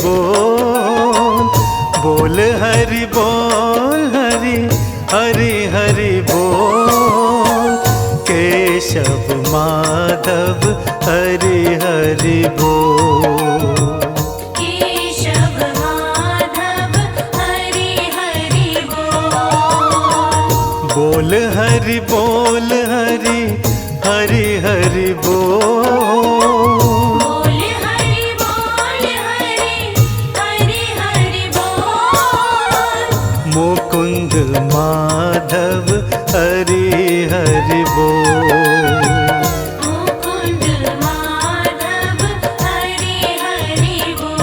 बोल, बोल हरि बोल, हरि हरि हरि बोल। केशव माधव हरि हरि बोल। केशव माधव हरि हरि बोल। बोल हरि बोल, हरि हरि हरि बोल। बोल हरि बोल, हरि हरि हरि बोल। मुकुंद माधव हरि हरि बोल। मुकुंद माधव हरि हरि बोल।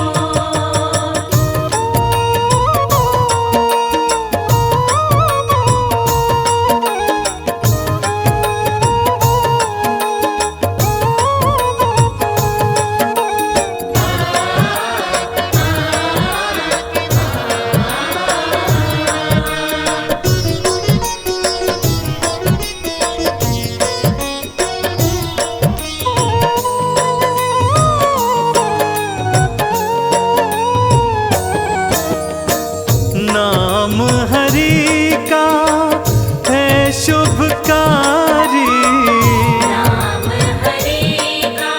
नाम हरि का है शुभकारी, नाम हरि का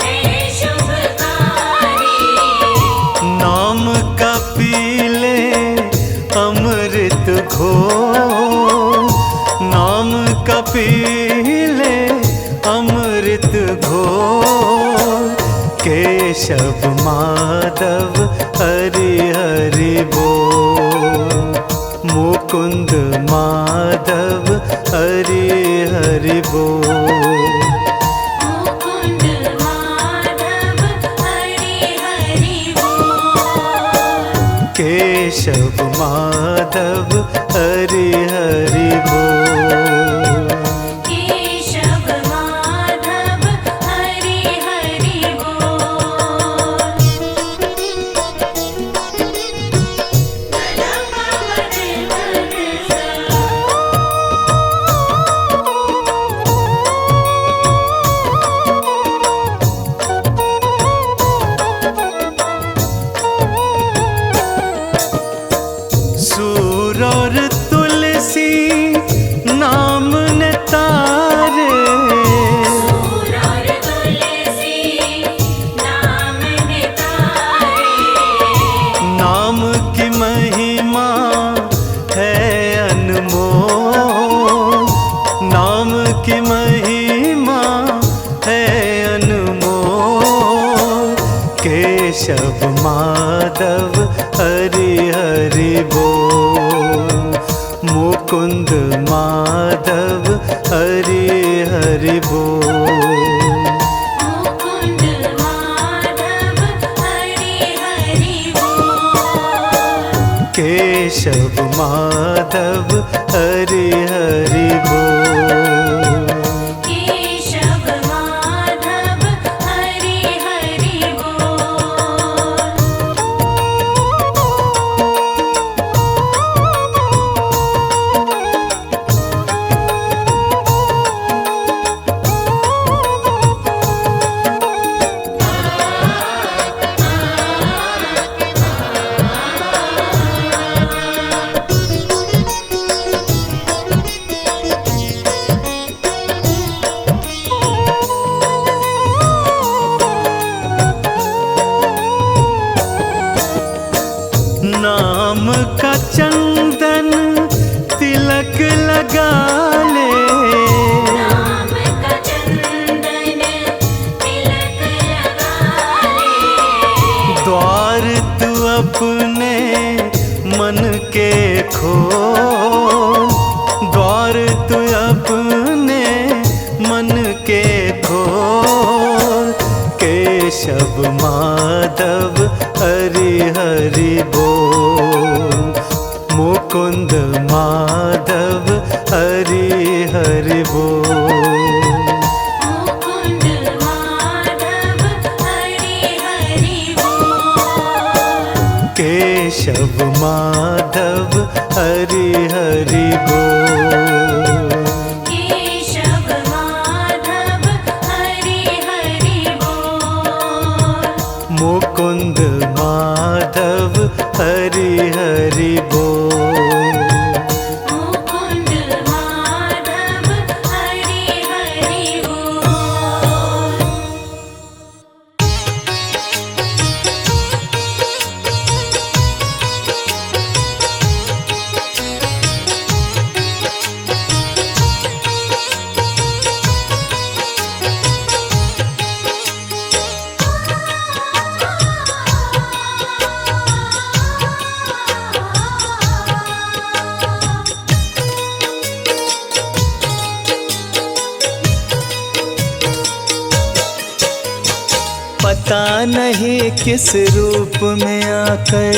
है शुभकारी। नाम का पी ले अमृत घोल, नाम का पी ले अमृत घोल। केशव माधव हरि हरि बोल। मुकुंद माधव हरि हरि बोल। मुकुंद माधव हरि हरि बोल। केशव माधव हरि हरि बोल। केशव माधव हरि हरि बोल। सूर और तुलसी नाम ने तारे, सूर और तुलसी नाम नितारे। नाम की महिमा है अनमोल, नाम की महिमा है अनमोल। केशव माधव हरि हरि बोल। मुकुंद माधव हरि हरि बोल। मुकुंद माधव हरि हरि बोल। केशव माधव हरि हरि बोल। केशव माधव हरि हरि बोल। नाम का चंदन तिलक लगा ले, नाम का चंदन तिलक लगा ले। द्वार तू अपने मन के खोल, द्वार तू अपने मन के खोल। केशव माधव हरि हरि बोल। मुकुंद माधव हरि हरि बोल। मुकुंद माधव हरि हरि बोल। केशव माधव हरि हरि बोल। केशव माधव हरि हरि बोल। मुकुंद मुकुंद माधव हरि हरि बोल। मुकुंद माधव हरि हरि बोल। पता नहीं किस रूप में आकर,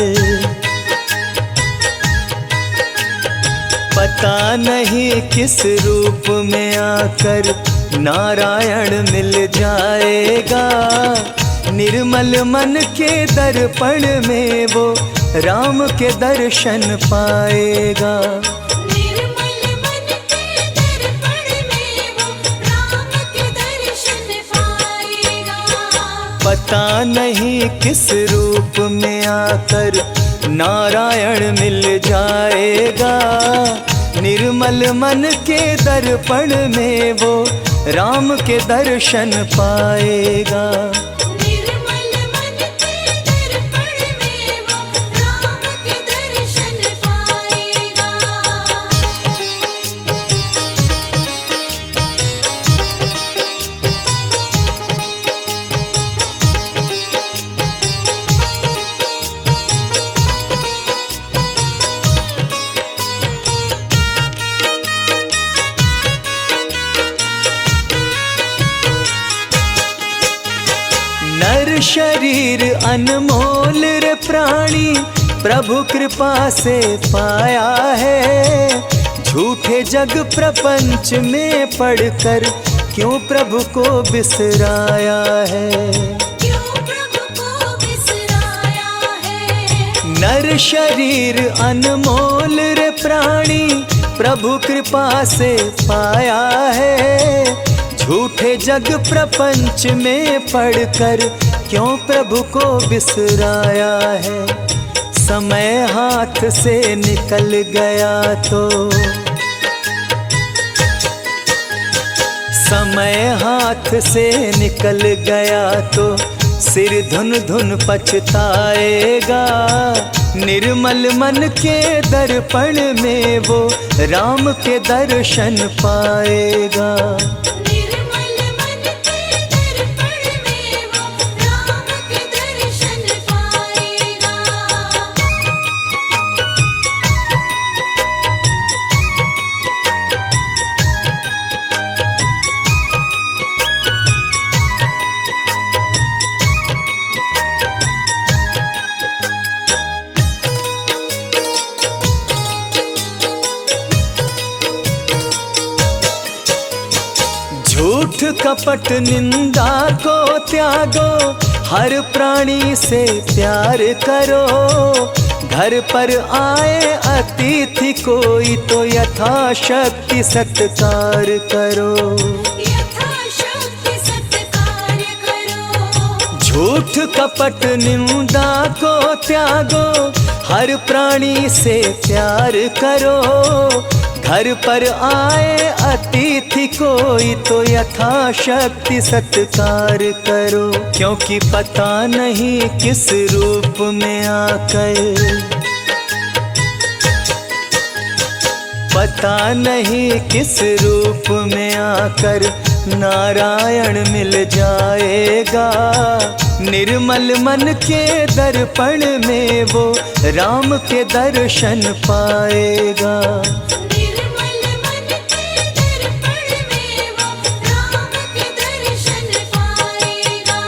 पता नहीं किस रूप में आकर नारायण मिल जाएगा। निर्मल मन के दर्पण में वो राम के दर्शन पाएगा। निर्मल मन के दर्पण में वो राम के दर्शन पाएगा। पता नहीं किस रूप में आकर नारायण मिल जाएगा। निर्मल मन के दर्पण में वो राम के दर्शन पाएगा। निर्मल मन के दर्पण में वो राम के दर्शन पाएगा। नर शरीर अनमोल रे प्राणी प्रभु कृपा से पाया है। झूठे जग प्रपंच में पड़कर क्यों प्रभु को बिसराया है। क्यों प्रभु को बिसराया है। नर शरीर अनमोल रे प्राणी प्रभु कृपा से पाया है। झूठे जग प्रपंच में पड़कर क्यों प्रभु को बिसराया है। समय हाथ से निकल गया तो, समय हाथ से निकल गया तो सिर धुन धुन पछताएगा। निर्मल मन के दर्पण में वो राम के दर्शन पाएगा। निर्मल मन के दर्पण में वो राम के दर्शन पाएगा। झूठ कपट निंदा को त्यागो, हर प्राणी से प्यार करो। घर पर आए अतिथि कोई तो यथाशक्ति सत्कार करो। यथाशक्ति सत्कार करो। झूठ कपट निंदा को त्यागो, हर प्राणी से प्यार करो। घर पर आए अतिथि कोई तो यथाशक्ति सत्कार करो। क्योंकि पता नहीं किस रूप में आकर, पता नहीं किस रूप में आकर नारायण मिल जाएगा। निर्मल मन के दर्पण में वो राम के दर्शन पाएगा। निर्मल मन के दर्पण में वो राम के दर्शन पाएगा।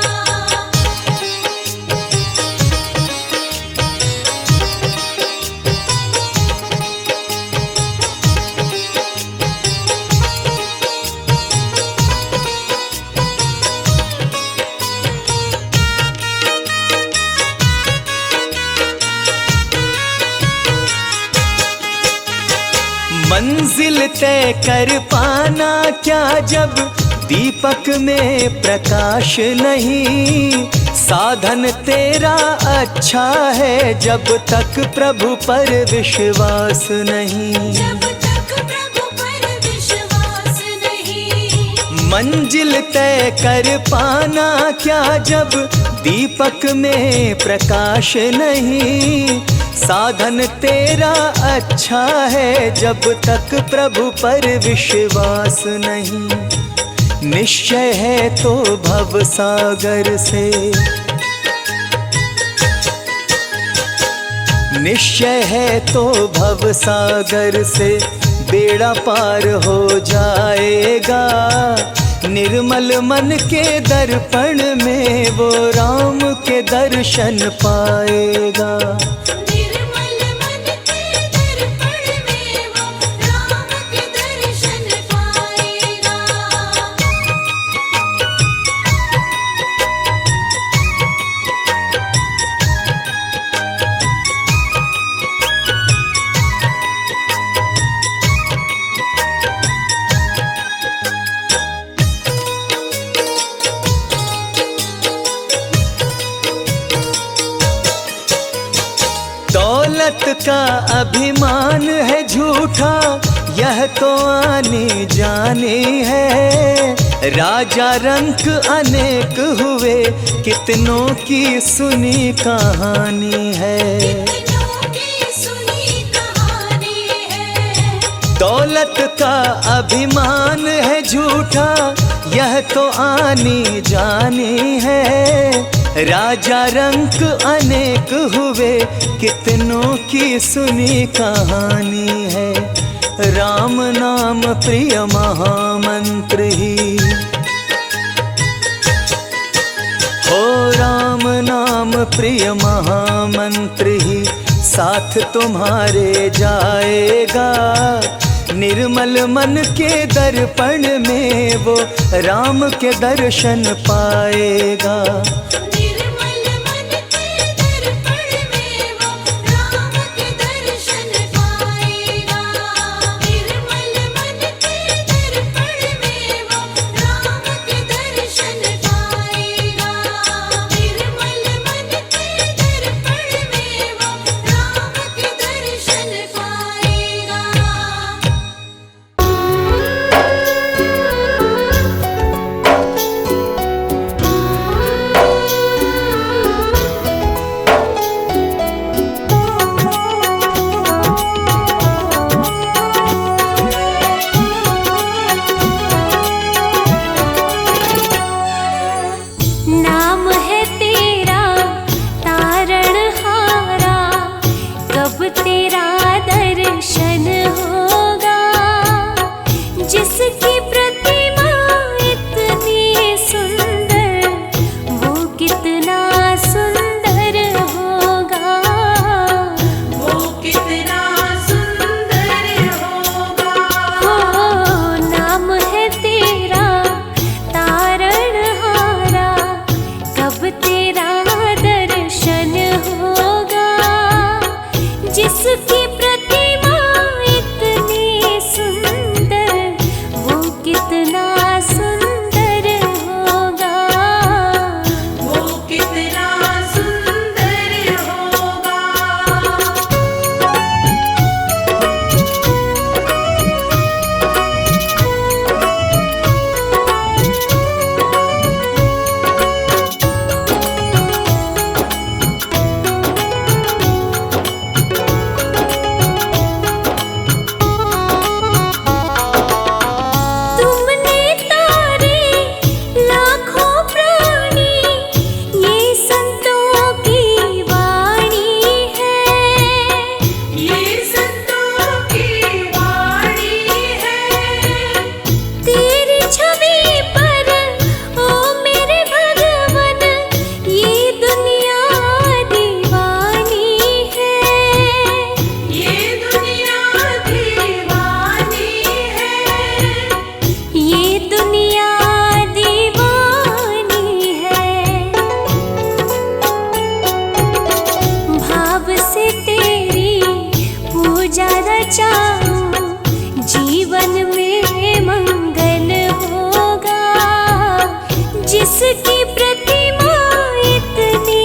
मंजिल तय कर पाना क्या जब दीपक में प्रकाश नहीं। साधन तेरा अच्छा है जब तक प्रभु पर विश्वास नहीं। जब तक प्रभु पर विश्वास नहीं। मंजिल तय कर पाना क्या जब दीपक में प्रकाश नहीं। साधन तेरा अच्छा है जब तक प्रभु पर विश्वास नहीं। निश्चय है तो भव सागर से, निश्चय है तो भव सागर से बेड़ा पार हो जाएगा। निर्मल मन के दर्पण में वो राम के दर्शन पाएगा। निर्मल मन के दर्पण में वो राम के दर्शन पाएगा। दौलत का अभिमान है झूठा, यह तो आने जाने है। राजा रंक अनेक हुए, कितनों की सुनी कहानी है। कितनों की सुनी कहानी है। दौलत का अभिमान है झूठा, यह तो आनी जानी है। राजा रंक अनेक हुए, कितनों की सुनी कहानी है। राम नाम प्रिय महामंत्र ही, हो राम नाम प्रिय महामंत्र ही साथ तुम्हारे जाएगा। निर्मल मन के दर्पण में वो राम के दर्शन पाएगा। निर्मल मन के दर्पण में वो राम के दर्शन पाएगा। निर्मल मन के दर्पण में वो राम के दर्शन पाएगा। निर्मल मन के दर्पण में वो राम के दर्शन पाएगा। नाम है तेरा तारणहारा, कब तेरा दर्शन होगा। जिसकी प्रतिमा इतनी सुंदर, वो कितना सुंदर होगा। वो कितना सुंदर होगा। हो नाम है तेरा तारणहारा, कब तेरा दर्शन होगा। जिसकी प्रतिमा इतनी सुंदर, वो कितना सुंदर होगा। वो कितना सुंदर होगा। तुमने तारे लाखों प्राणी, ये संतों की वाणी है। ये संतों की वाणी है। तेरी छवि पर ओ मेरे भगवन, ये दुनिया दीवानी है। ये दुनिया दीवानी है। ये दुनिया दीवानी है। भाव से तेरी पूजा रचाऊं, जीवन में मंगल होगा। जिसकी प्रतिमा इतनी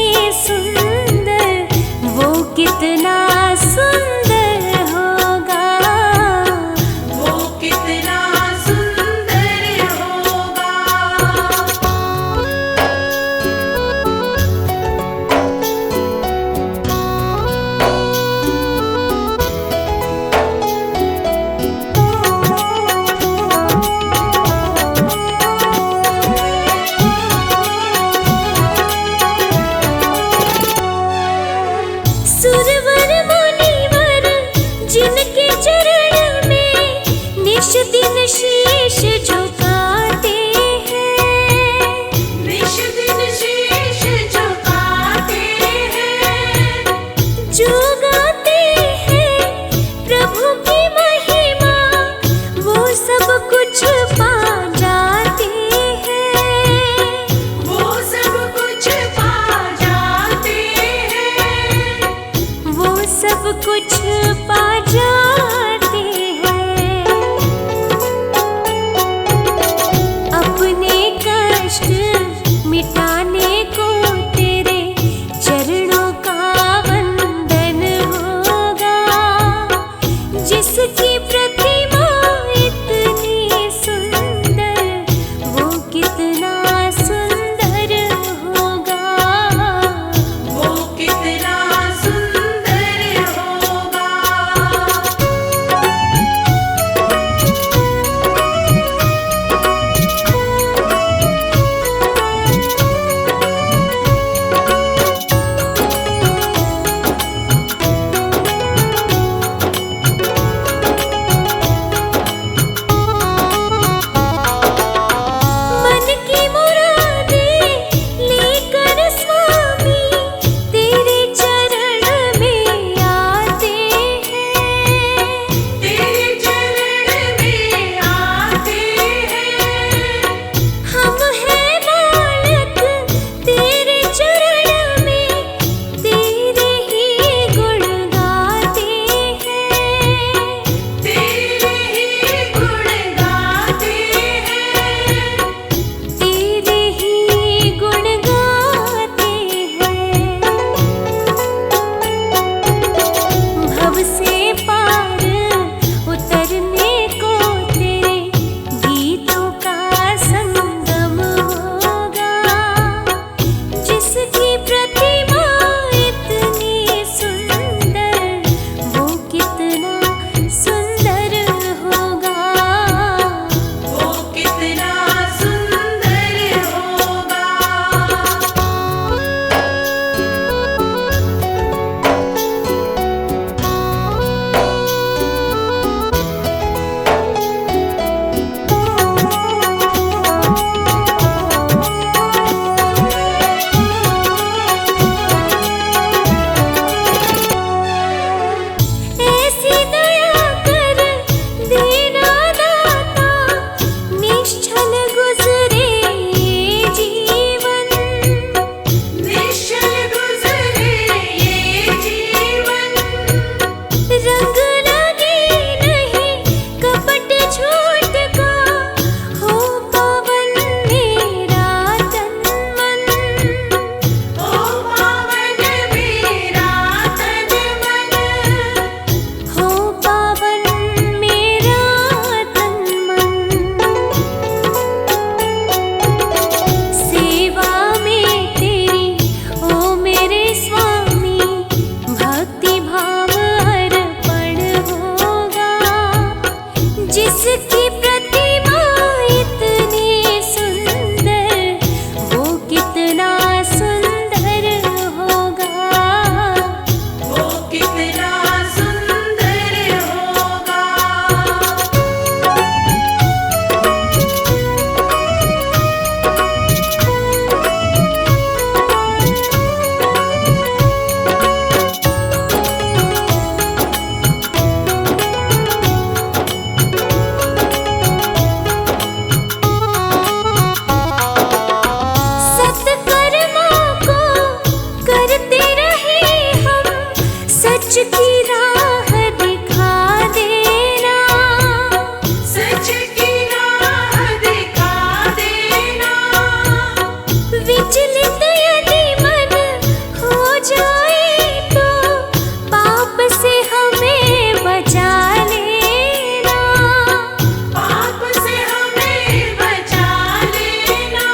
शीश झुकाते हैं, निश दिन शीश झुकाते हैं, जो गाते हैं प्रभु की महिमा वो सब कुछ पा जाते हैं, वो सब कुछ पा जाते हैं, वो सब कुछ पा जाते हैं। अपने कष्ट मिटाने को तेरे चरणों का वंदन होगा, जिसकी प्रतिमा इतनी सुंदर वो कितना सुंदर होगा, वो कितना सुंदर होगा। मन की मुरादें लेकर स्वामी तेरे चरण में आते हैं, तेरे चरण में आते हैं। हम हैं बालक तेरे चरण में, तेरे ही गुण गाते हैं, तेरे ही गुण गाते हैं, तेरे ही गुण गाते हैं। भव से पार उतरने को तेरे गीतों का संगम होगा, जिसकी प्रतिमा इतनी सुंदर वो कितना सुंदर होगा, वो कितना सुंदर होगा। ऐसी दया कर देना दाता, निश्चल गुजरे ये जीवन, निश्चल गुजरे ये जीवन। रंग लगे नहीं कपट झूठ का, हो पावन मेरा तन मन, हो पावन मेरा तन मन, हो पावन मेरा तन मन। सेवा में तेरी ओ मेरे स्वामी भक्ति भाव अर्पण होगा, जिसकी प्रतिमा इतनी सुंदर वो कितना सुंदर होगा, वो कितना सुंदर होगा। सत्कर्मों को करते रहे हम, सच की राह दिखा देना, सच की राह दिखा देना। विचलित यदि मन हो जाए तो पाप से हमें बचा लेना, पाप से हमें बचा लेना,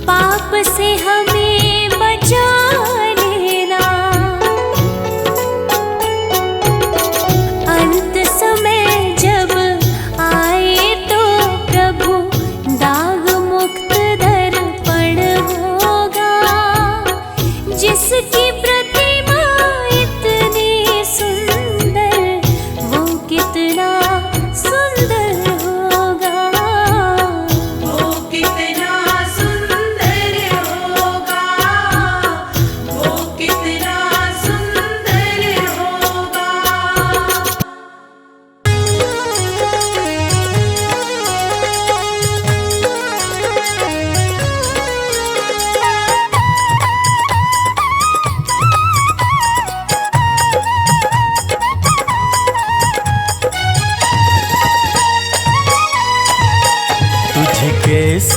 पाप से हमें बचा लेना।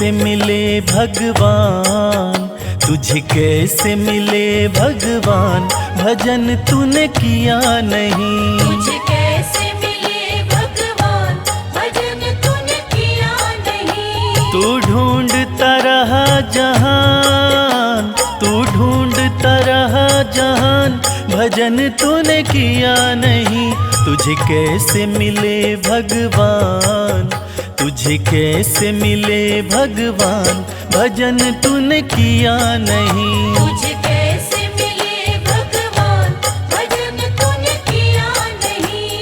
कैसे मिले भगवान, तुझे कैसे मिले भगवान, भजन तूने किया नहीं। तुझे कैसे मिले भगवान, भजन तूने किया नहीं। तू ढूंढता रहा जहान, तू ढूंढता रहा जहान, भजन तूने किया नहीं। तुझे कैसे मिले भगवान, तुझे कैसे मिले भगवान, भजन तूने किया नहीं। तुझे कैसे मिले भगवान, भजन तूने किया नहीं।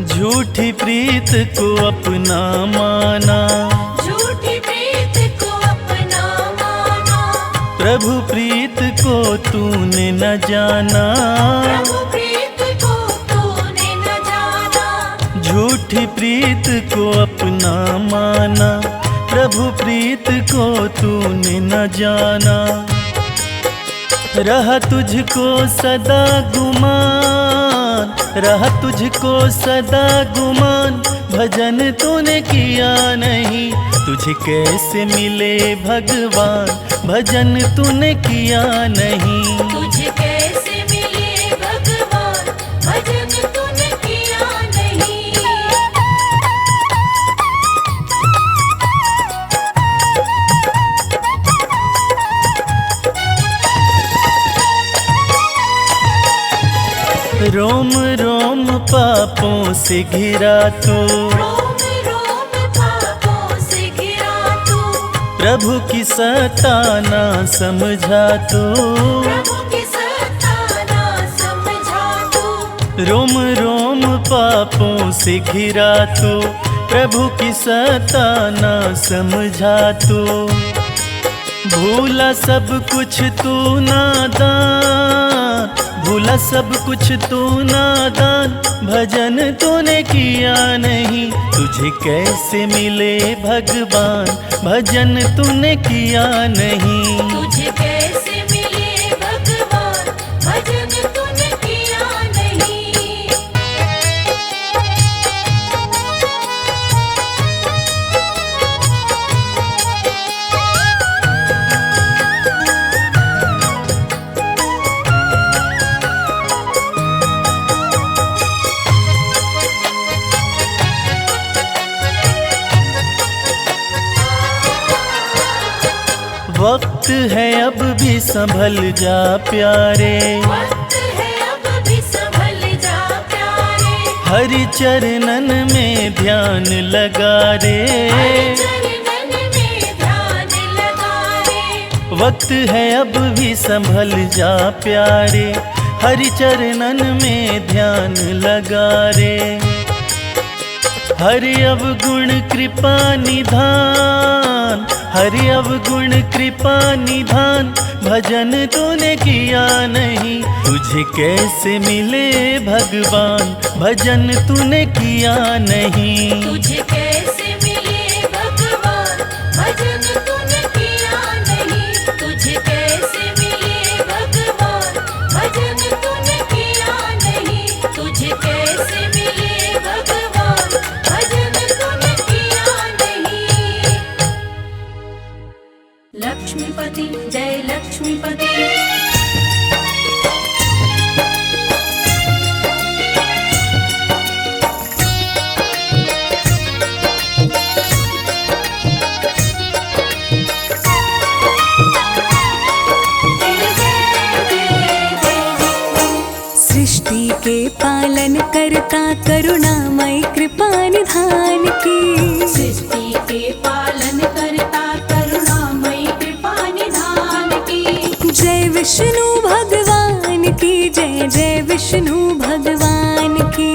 झूठी प्रीत को अपना माना, झूठी प्रीत को अपना माना। प्रभु प्रीत को तूने न जाना, प्रभु प्रीत को तूने न जाना। झूठी प्रीत को अपना माना, प्रभु प्रीत को तूने न जाना। रहा तुझको सदा गुमान, रहा तुझको सदा गुमान, भजन तूने किया नहीं। तुझे कैसे मिले भगवान, भजन तूने किया नहीं। तुझे कैसे मिले भगवान, भजन तूने किया नहीं। रोम रोम पापों से घिरा तू, रोम रोम पापों से घिरा तू। प्रभु की सत्ता ना समझा तू, प्रभु की सत्ता ना समझा तू। रोम रोम पापों से घिरा तू, प्रभु की सत्ता ना समझा तू। भूला सब कुछ तू नादान, भूला सब कुछ तू नादान, भजन तूने किया नहीं। तुझे कैसे मिले भगवान, भजन तूने किया नहीं। तुझे कैसे मिले भगवान, भजन तूने किया नहीं। वक्त है अब भी संभल जा प्यारे, वक्त है अब भी संभल जा प्यारे। हरि चरणन में ध्यान लगा रे, चरणन में ध्यान लगा रे। वक्त है अब भी संभल जा प्यारे, हरि चरणन में ध्यान लगा रे। हरि अवगुण कृपा निधान, हरि अवगुण कृपा निधान, भजन तूने किया नहीं। तुझे कैसे मिले भगवान, भजन तूने किया नहीं। तुझे कैसे मिले भगवान, भजन तूने किया नहीं। तुझे कैसे मिले भगवान, भजन तूने किया नहीं। तुझे कैसे मिले भगवान, भजन तूने किया नहीं। लक्ष्मीपति जय लक्ष्मीपति। सृष्टि के पालन करता करुणामय कृपा निधान की। सृष्टि के पालन करता करुणामय कृपा निधान की। जय विष्णु भगवान की जय, जय विष्णु भगवान की।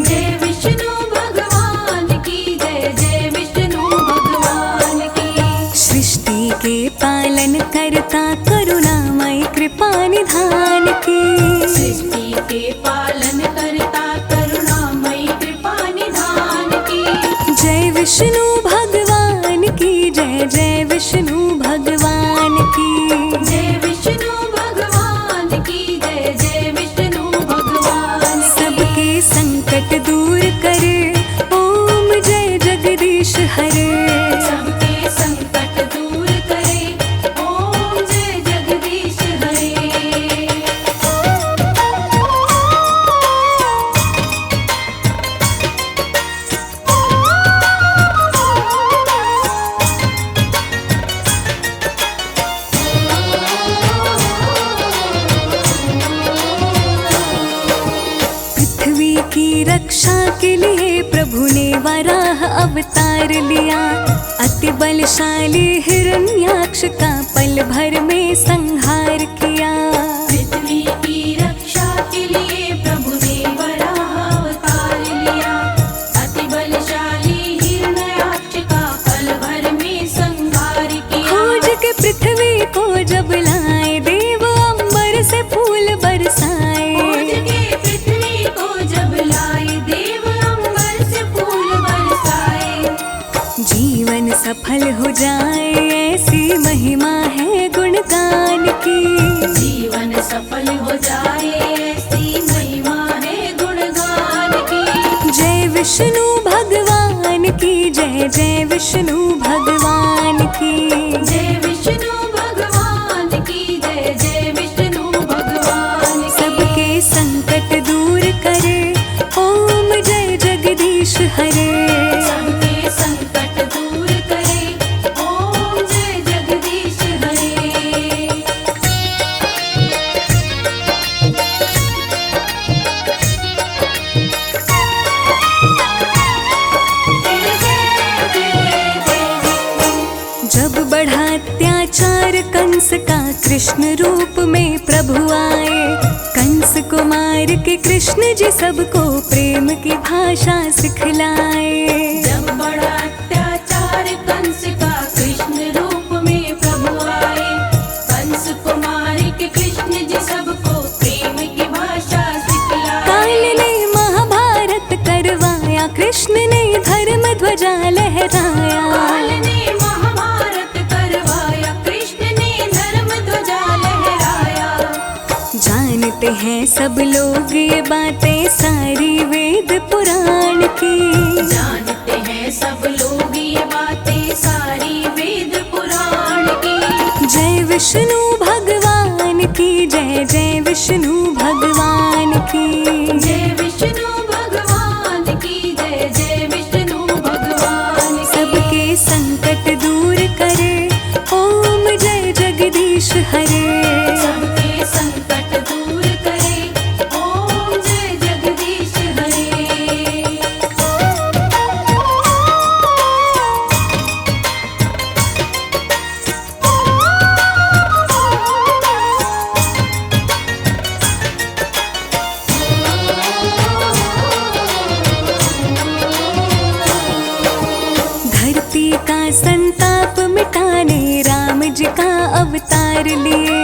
जय विष्णु भगवान की जय, जय विष्णु भगवान की। सृष्टि के पालन करता करुणामय कृपा निधान की। सृष्टि के सबके पालन करता करुणामयी कृपा निधान की। जय विष्णु भगवान की जय, जय विष्णु भगवान की। जय विष्णु भगवान की जय, जय विष्णु भगवान की। सबके संकट दूर करे ओम जय जगदीश हरे। सबके संकट दूर करे ओम जय जगदीश हरे। पृथ्वी की रक्षा के लिए प्रभु ने वराह अवतार लिया। अति बलशाली हिरण्याक्ष का पल भर में संहार किया। पृथ्वी की रक्षा के लिए प्रभु ने वराह अवतार लिया। अति बलशाली हिरण्याक्ष का पल भर में संहार किया। खोज के पृथ्वी को जब लाए देव अंबर से फूल बरसाए। खोज के पृथ्वी को जब लाए देव अंबर से फूल बरसाए। जीवन सफल हो जाए ऐसी महिमा है गुणगान की। जीवन सफल हो जाए ऐसी महिमा है गुणगान की। जय विष्णु भगवान की जय, जय विष्णु भगवान की। जय विष्णु भगवान की जय, जय विष्णु भगवान की। सबके संकट दूर करे ओम जय जगदीश हरे। सबके संकट दूर करे ओम जय जगदीश हरे। जब बढ़ा अत्याचार कंस का कृष्ण रूप में प्रभु आए। कंस को मार के कृष्ण जी सबको प्रेम की भाषा सिखलाए। जब बड़ा अत्याचार कंस का कृष्ण रूप में प्रभु आए। कंस को मार के कृष्ण जी सबको प्रेम की भाषा सिखलाए। काल ने महाभारत करवाया, कृष्ण ने धर्म ध्वजा लहराया। काल ने महाभारत करवाया, कृष्ण ने धर्म ध्वजा लहराया। जानते हैं सब लोग ये बातें सारी वेद पुराण की। जानते हैं सब लोग ये बातें सारी वेद पुराण की। जय विष्णु भगवान की जय, जय विष्णु भगवान की। जय विष्णु भगवान की जय, जय विष्णु भगवान की। सबके संकट दूर करे ओम जय जगदीश हरे। सबके संकट दूर करे ओम जय जगदीश हरे। धरती का संताप मिटाने राम जी का अवतार लिए।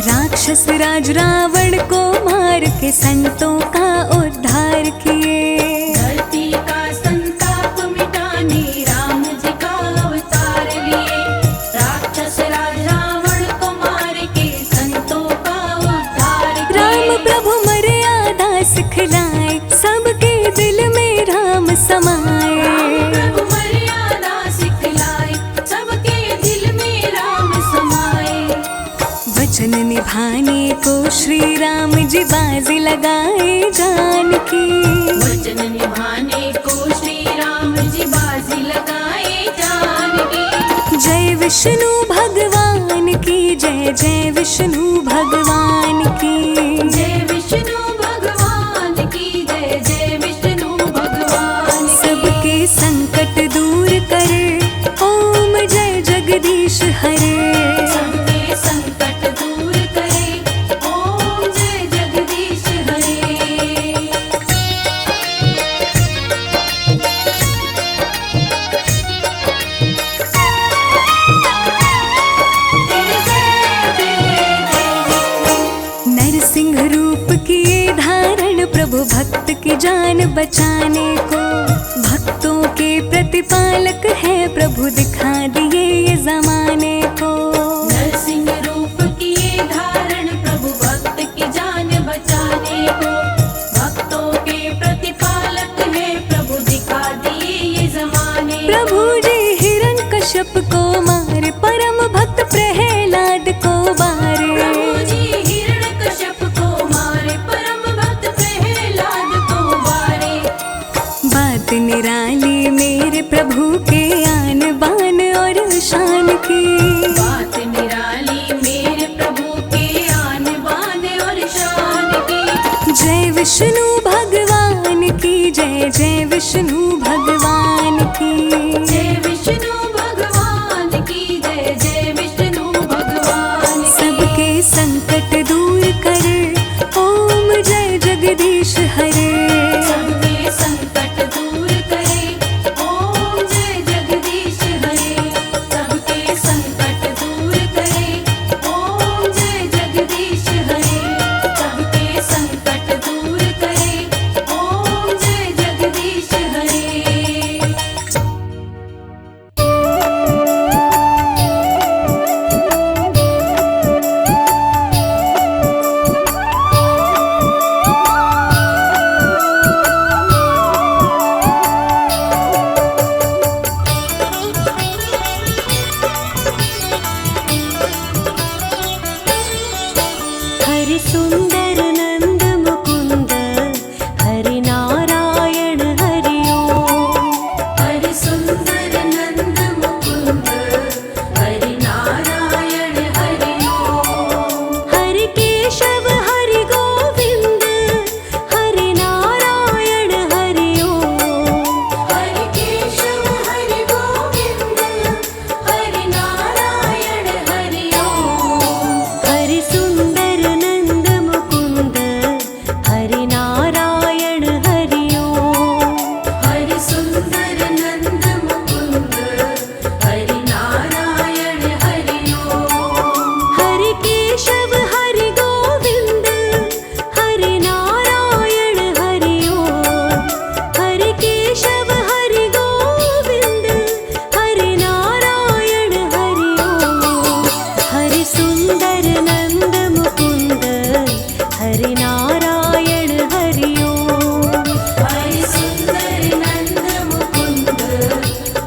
राक्षस राज रावण को मार के संतों का उद्धार किए। धरती का संताप मिटाने राम जी का अवतार लिए। राक्षस राज रावण को मार के संतों का उद्धार किए। राम प्रभु मर्यादा सिखलाए, सबके दिल में राम समाए। राम प्रभु मर्यादा सिखलाए, सबके दिल में राम समाए। वचन निभाने को श्री राम जी बाजी लगाए जान की। वचन निभाने को श्री राम जी बाजी लगाए जान की। जय विष्णु भगवान की जय, जय विष्णु भगवान की। जय विष्णु भगवान की जय, जय विष्णु भगवान की। सबके संकट दूर करे ओम जय जगदीश हरे। सबके संकट दूर करे ओम जय जगदीश हरे। बचाने को। भक्तों के प्रतिपालक है प्रभु, दिखा दिए ये जमाने को। नरसिंह रूप किए धारण प्रभु, भक्त की जान बचाने को। भक्तों के प्रतिपालक है प्रभु, दिखा दिए ये जमाने को। प्रभु जी हिरण्यकश्यप को मारे, परम भक्त प्रहलाद को बारे। प्रभु जी हिरण्यकश्यप को मारे, परम भक्त प्रहलाद को बारे। बात निराली मेरे प्रभु के आन बान और शान की। बात निराली मेरे प्रभु के आन बान और शान की। जय विष्णु भगवान की जय, जय विष्णु भगवान की। जय विष्णु भगवान की जय, जय विष्णु भगवान की। सबके संकट दूर करे, ओम जय जगदीश हरे। सबके संकट दूर करे, ओम जय जगदीश हरे। सबके संकट दूर करे, ओम जय जगदीश हरे। सबके संकट दूर करे, ओम जय जगदीश हरे। हरि सुंदर नंद मुकुंद, हरि नारायण हरि ओम। हरि सुंदर नंद मुकुंद, हरि नारायण हरि ओम। हरि केशव हरि गोविंद, हरि नारायण हरि ओम। हरि केशव हरि गोविंद, हरि नारायण हरि ओम। हरि सुंदर नंद मुकुंद, हरि नारायण हरि ओम। हरि सुंदर नंद मुकुंद, हरि नारायण हरि ओम। हरि केशव हरि गोविंद, हरि नारायण हरि ओम। हरि केशव हरि गोविंद, हरि नारायण हरि ओम। हरि सुंदर नंद मुकुंद, हरि नारायण हरि ओम। हरि सुंदर नंद मुकुंद,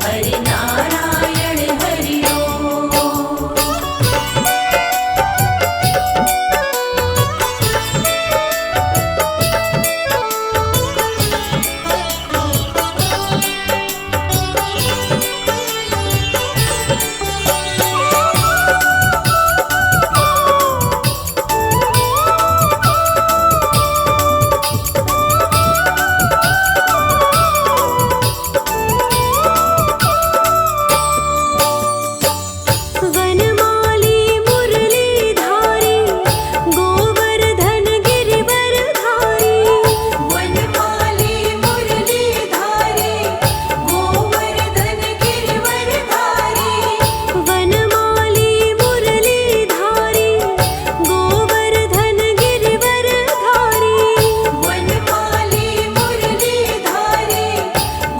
हरि नारायण हरि ओम। वनमाली मुरलीधारी, गोवर्धन गिरिवरधारी। वनमाली मुरलीधारी, गोवर्धन गिरिवरधारी। वनमाली मुरलीधारी, गोवर्धन गिरिवरधारी। वनमाली मुरलीधारी,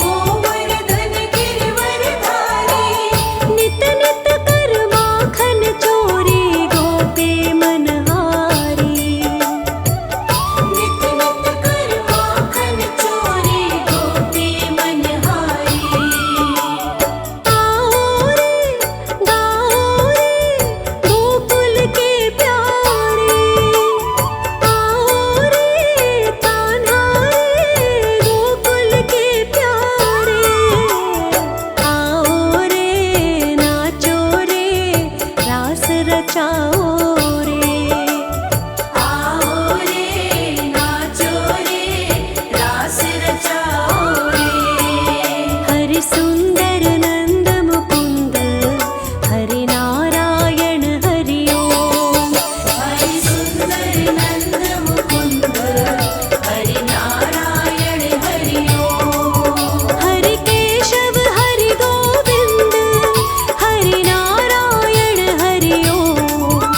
गोवर्धन गिरिवरधारी। नित नित कर माखन चोरी, गोपी मनहारी। नित नित कर माखन चोरी, गोपी मनहारी। आओ रे गाओ रे गोकुल के प्यारे। आओ रे कान्हा रे गोकुल के प्यारे। आओ रे नाचो रे रास रचाओ रे। आओ रे नाचो रे, रास रचाओ रे। हरि सुंदर नंद मुकुंद, हरि नारायण हरि ओम। हरि सुंदर नंद मुकुंद, हरि नारायण हरि ओम। हरि केशव हरि गोविंद, हरि नारायण हरि ओम।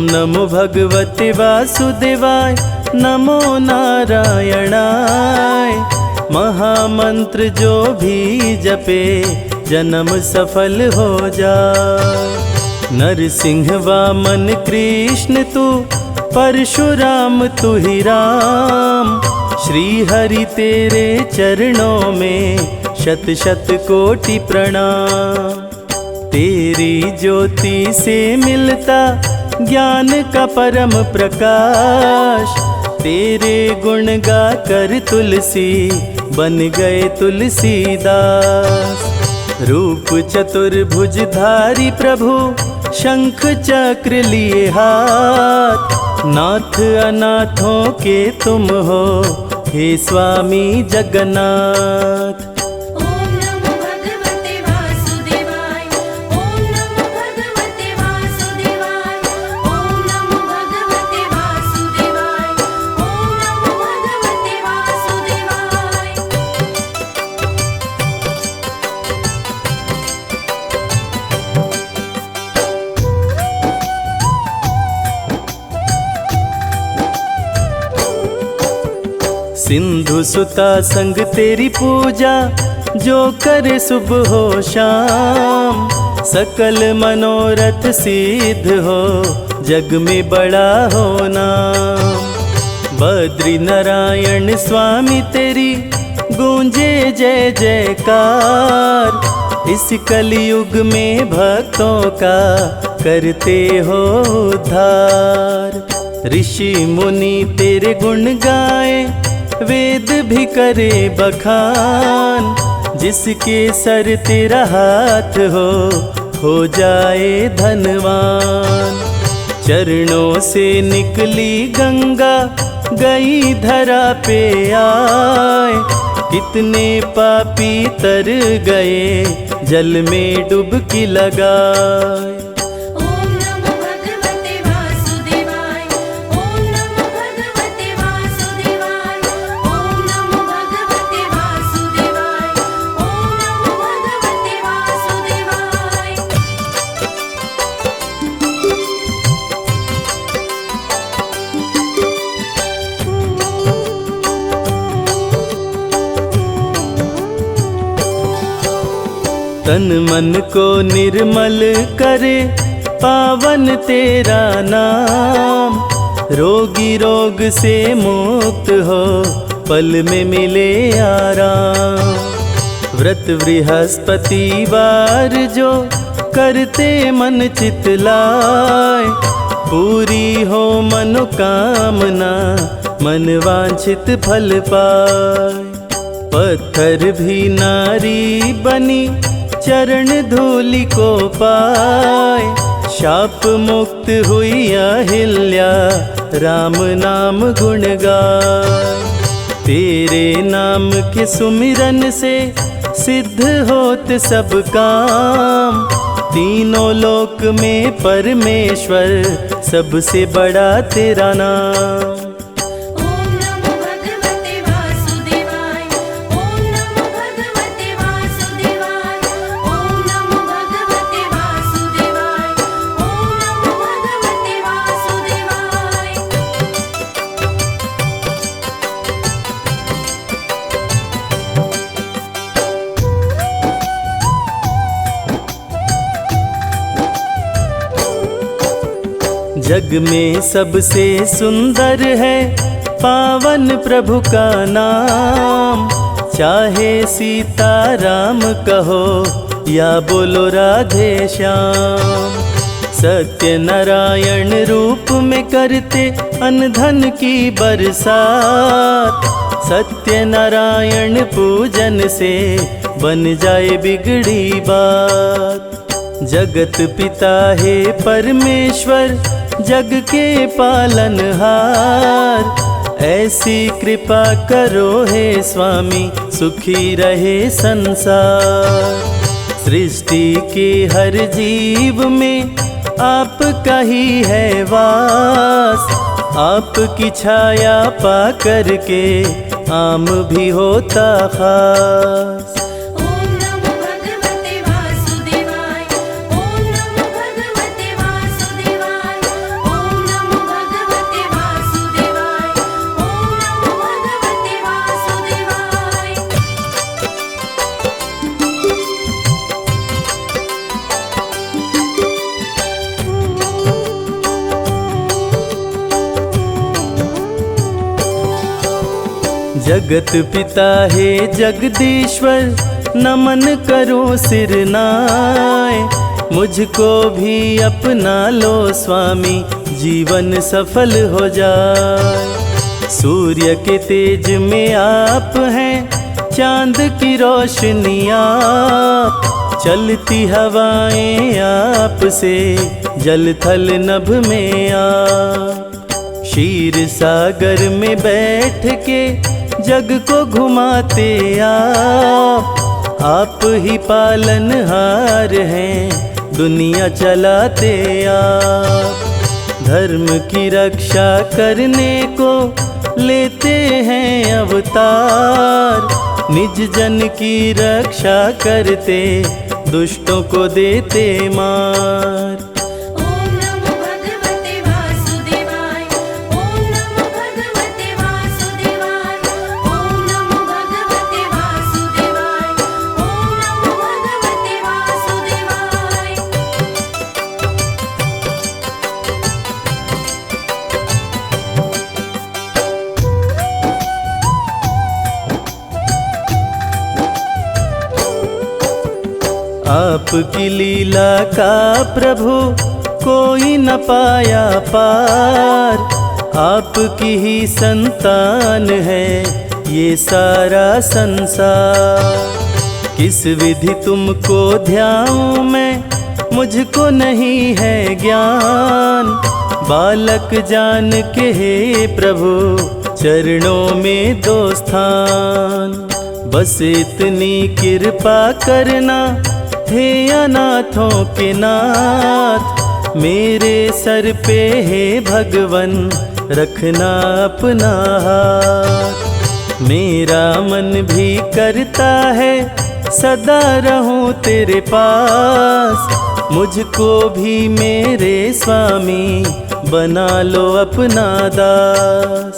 नमो भगवते वासुदेवाय, नमो नारायणाय। महामंत्र जो भी जपे जन्म सफल हो जाए। नरसिंह वामन कृष्ण तू, परशुराम तू ही राम। श्री हरि तेरे चरणों में शत शत कोटि प्रणाम। तेरी ज्योति से मिलता ज्ञान का परम प्रकाश। तेरे गुण गा कर तुलसी बन गए तुलसीदास। रूप चतुर्भुजधारी प्रभु, शंख चक्र लिए हाथ। नाथ अनाथों के तुम हो, हे स्वामी जगन्नाथ। ओम नमो भगवते वासुदेवाय, ओम नमो भगवते वासुदेवाय, ओम नमो भगवते वासुदेवाय, ओम नमो भगवते वासुदेवाय। सिंधु सुता संग तेरी पूजा, जो करे सुबह हो शाम। सकल मनोरथ सिद्ध हो, जग में बड़ा हो नाम। बद्री नारायण स्वामी तेरी गूंजे जय जयकार। इस कलयुग में भक्तों का करते हो उद्धार। ऋषि मुनि तेरे गुण गाए, वेद भी करे बखान। जिसके सर तेरा हाथ हो जाए धनवान। चरणों से निकली गंगा, गई धरा पे आए। कितने पापी तर गए, जल में डुबकी लगाए। ओम नमो भगवते वासुदेवाय, ओम नमो भगवते वासुदेवाय, ओम नमो भगवते वासुदेवाय, ओम नमो भगवते वासुदेवाय। तन मन को निर्मल करे, पावन तेरा नाम। रोगी रोग से मुक्त हो, पल में मिले आराम। व्रत बृहस्पतिवार जो करते मन चित लाए। पूरी हो मनोकामना, मन वांछित फल पाए। पत्थर भी नारी बनी, चरण धूलि को पाए। शाप मुक्त हुई अहिल्या, राम नाम गुण गाए। तेरे नाम के सुमिरन से सिद्ध होत सब काम। तीनों लोक में परमेश्वर, सबसे बड़ा तेरा नाम। ओम नमो भगवते वासुदेवाय, ओम नमो भगवते वासुदेवाय, ओम नमो भगवते वासुदेवाय, ओम नमो भगवते वासुदेवाय। जग में सबसे सुंदर है पावन प्रभु का नाम। चाहे सीता राम कहो या बोलो राधे श्याम। सत्य नारायण रूप में करते अनधन की बरसात। सत्य नारायण पूजन से बन जाए बिगड़ी बात। जगत पिता है परमेश्वर, जग के पालनहार। ऐसी कृपा करो हे स्वामी, सुखी रहे संसार। सृष्टि के हर जीव में आपका ही है वास। आपकी छाया पा करके आम भी होता खास। ओम नमो भगवते वासुदेवाय, ओम नमो भगवते वासुदेवाय, ओम जगत पिता हे जगदीश्वर नमन करूं सिर नाय। मुझको भी अपना लो स्वामी जीवन सफल हो जाए। सूर्य के तेज में आप हैं, चांद की रोशनी आप, चलती हवाएं आपसे, जल थल नभ में आप। क्षीर सागर में बैठ के जग को घुमाते आप ही पालनहार हैं, दुनिया चलाते आप। धर्म की रक्षा करने को लेते हैं अवतार, निज जन की रक्षा करते, दुष्टों को देते मार। ओम नमो भगवते वासुदेवाय, ओम नमो भगवते वासुदेवाय, ओम नमो भगवते वासुदेवाय, ओम नमो भगवते वासुदेवाय। आपकी लीला का प्रभु कोई न पाया पार, आपकी ही संतान है ये सारा संसार। किस विधि तुमको ध्याऊं मैं, मुझको नहीं है ज्ञान। बालक जान के हे प्रभु चरणों में दो स्थान। बस इतनी कृपा करना हे अनाथों के नाथ, मेरे सर पे हे भगवन रखना अपना हाथ। मेरा मन भी करता है सदा रहूं तेरे पास, मुझको भी मेरे स्वामी बना लो अपना दास।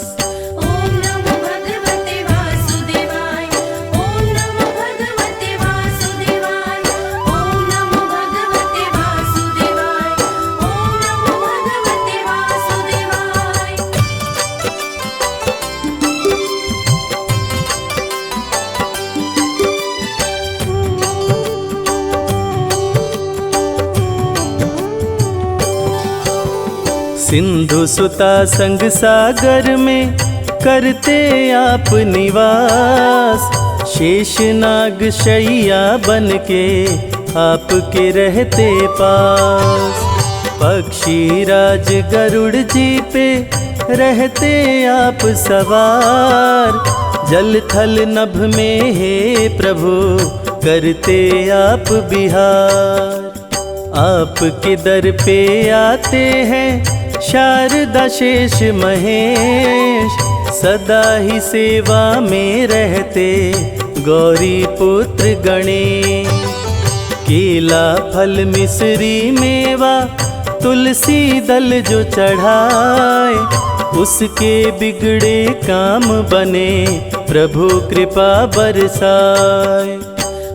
ओम नमो भगवते वासुदेवाय, ओम नमो भगवते वासुदेवाय, ओम नमो भगवते वासुदेवाय, ओम नमो भगवते वासुदेवाय। सिंधु सुता संग सागर में करते आप निवास, शेषनाग शैया बन के आपके रहते पास। पक्षी राज गरुड़ जी पे रहते आप सवार, जल थल नभ में हे प्रभु करते आप बिहार। आपके दर पे आते हैं शारदा शेष महेश, सदा ही सेवा में रहते गौरी पुत्र गणेश। केला फल मिश्री मेवा तुलसी दल जो चढ़ाए, उसके बिगड़े काम बने प्रभु कृपा बरसाए।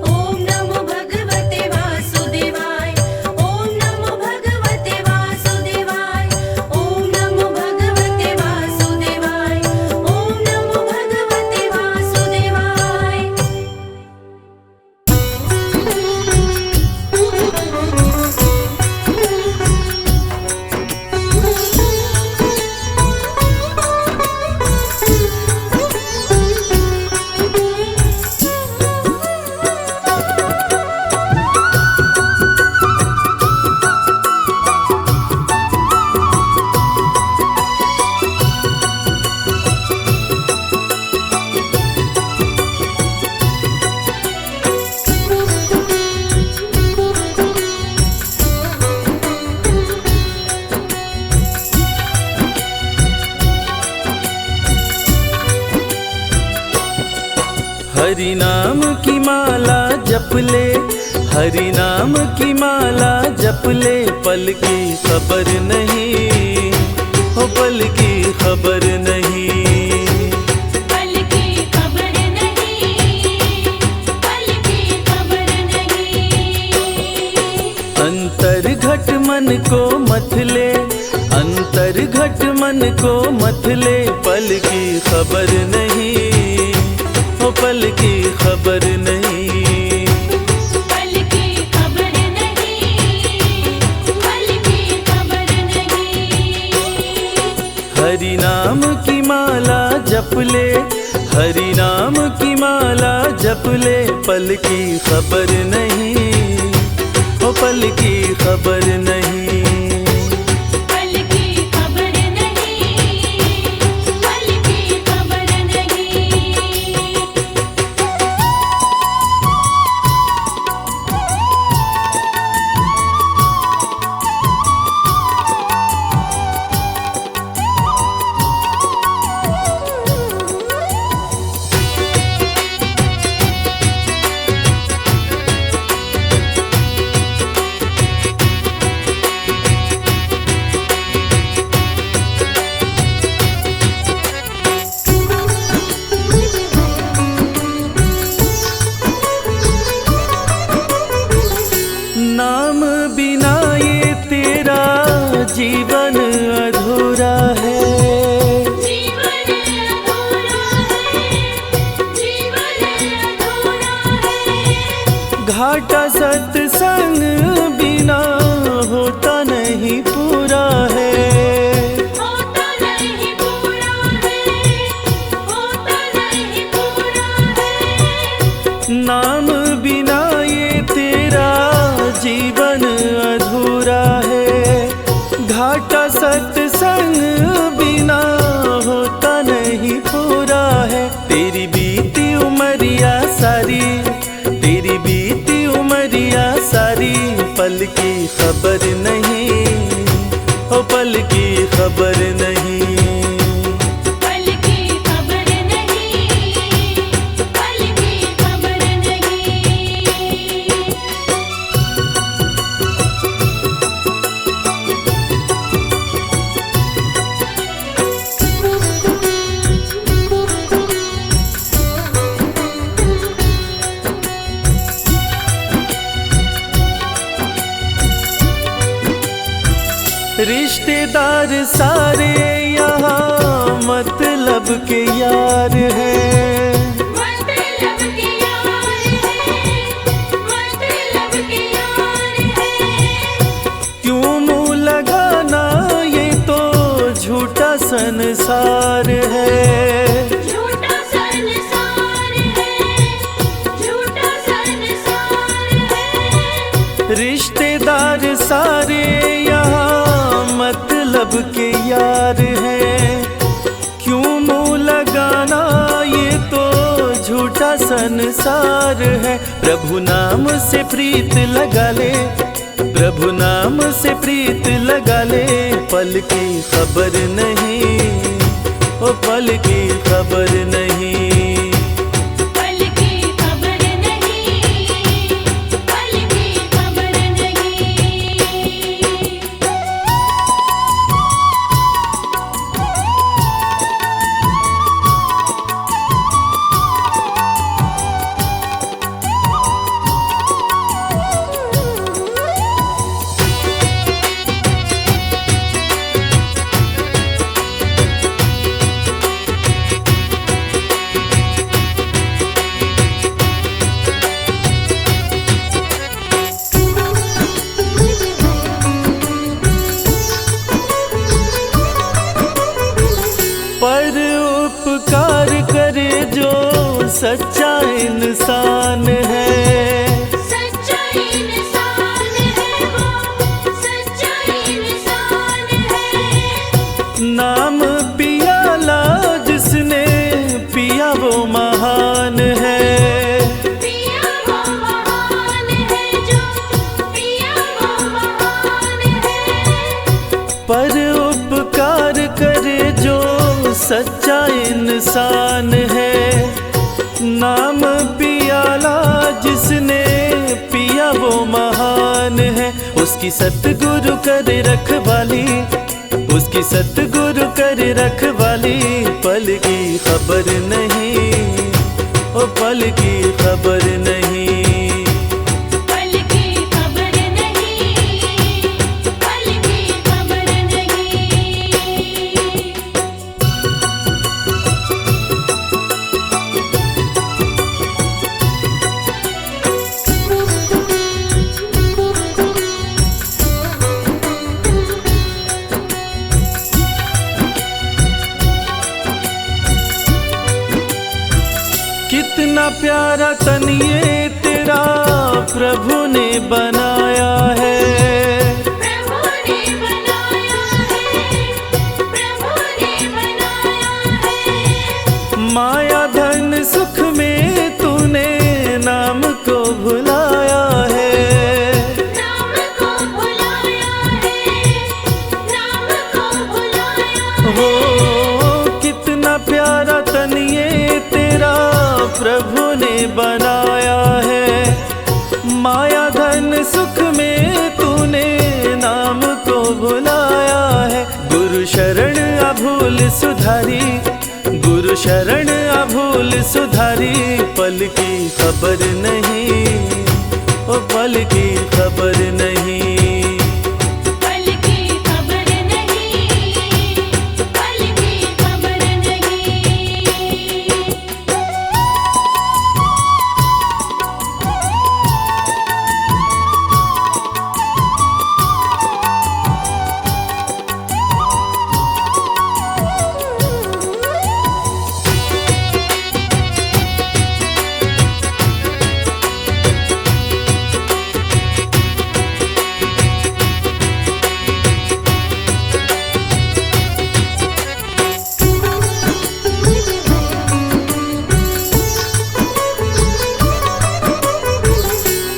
ओम नमो भगवते वासुदेवाय, ओम नमो भगवते वासुदेवाय, ओम नमो भगवते वासुदेवाय, ओम नमो भगवते वासुदेवाय। हरि नाम की माला जप ले, हरि नाम की माला जप ले, पल की खबर नहीं हो, पल की खबर नहीं। पल की खबर नहीं, पल की खबर नहीं। अंतर घट मन को मथ ले, अंतर घट मन को मथ ले, पल की खबर नहीं। ओ पल की खबर नहीं। पल की खबर नहीं, पल की खबर नहीं। हरि नाम की माला जप ले, हरि नाम की माला जप ले, पल की खबर नहीं, ओ पल की खबर नहीं। पल की खबर नहीं, पल की खबर नहीं। नाम बिना ये तेरा जीवन अधूरा है, जीवन अधूरा है, जीवन अधूरा है। घाटा सत्संग बिना होता नहीं पूरा है। होता नहीं पूरा है, होता नहीं पूरा है। नाम बिना ये तेरा जीवन अधूरा है, घाटा सत्संग बिना होता नहीं पूरा है। तेरी बीती उमरिया सारी, तेरी बीती उमरिया सारी, पल की खबर नहीं, ओ पल की खबर नहीं। पल की खबर नहीं, पल की खबर नहीं। रिश्तेदार सारे यहाँ मतलब के यार हैं, मतलब के यार है, मतलब के यार है। क्यों मुँह लगाना, ये तो झूठा संसार है। झूठा संसार है, झूठा संसार है। रिश्तेदार सारे यहाँ मतलब के यार हैं, क्यों मुँह लगाना, ये तो झूठा संसार है। प्रभु नाम से प्रीत लगा ले, प्रभु नाम से प्रीत लगा ले, पल की खबर नहीं, ओ पल की खबर नहीं। पल की खबर नहीं, पल की खबर नहीं। पर उपकार करे जो सच्चा इंसान है, सच्चा इंसान है वो, सच्चा इंसान है। नाम पियाला जिसने पिया वो महान है। पिया वो महान है जो, पिया वो महान है। पर उपकार करे जो सच्चा इंसान है, नाम पियाला जिसने पिया वो महान है। उसकी सतगुरु करे रखवाली, उसकी सतगुरु करे रखवाली, पल की खबर नहीं, ओ पल की खबर नहीं। पल की खबर नहीं, पल की खबर नहीं। कितना प्यारा तन ये तेरा प्रभु ने बनाया है। प्रभु ने बनाया है, प्रभु ने बनाया है। माया धन सुख में तूने नाम को भुलाया है। नाम को भुलाया है, नाम को भुलाया हो कितना प्यारा तन ये तेरा प्रभु ने बनाया है। माया धन सुख में तूने नाम को भुलाया है। गुरु शरण अभूल सुधारी, गुरु शरण अभूल सुधारी। पल की खबर नहीं, ओ पल की खबर नहीं। पल की खबर नहीं, पल की खबर नहीं।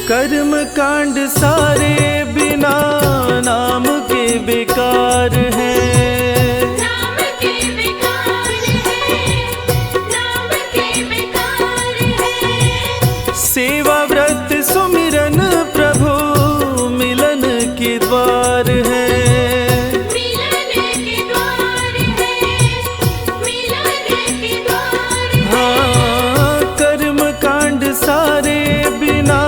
कर्म कांड सारे बिना नाम के बेकार हैं। नाम के बेकार है, नाम के बेकार है। सेवा व्रत सुमिरन प्रभु मिलन के द्वार है। मिलन के द्वार है, मिलन के द्वार है। हाँ कर्म कांड सारे बिना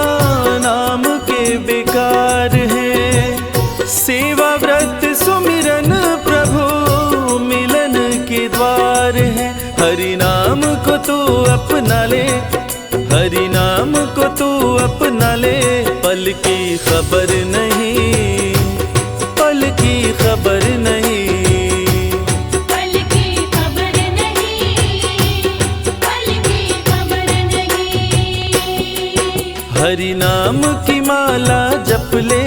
नाम के बेकार है। सेवा व्रत सुमिरन प्रभु मिलन के द्वार है। हरि नाम को तू अपना ले, हरि नाम को तू अपना ले। पल की खबर नहीं, पल की खबर नहीं। पल की खबर नहीं, पल की खबर नहीं। हरि नाम की माला जप ले,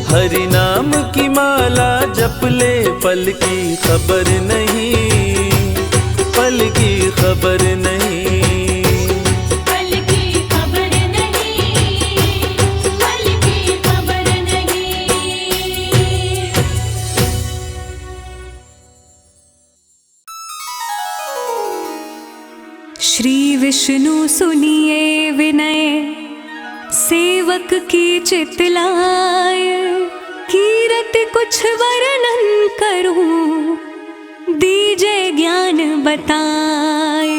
हरि नाम की माला जप ले। पल की खबर नहीं, पल की खबर नहीं। पल की खबर नहीं, पल की खबर नहीं। श्री विष्णु सुनिए विनय, सेवक की चितलाय। कीरत कुछ वर्णन करूं, दीजे ज्ञान बताए।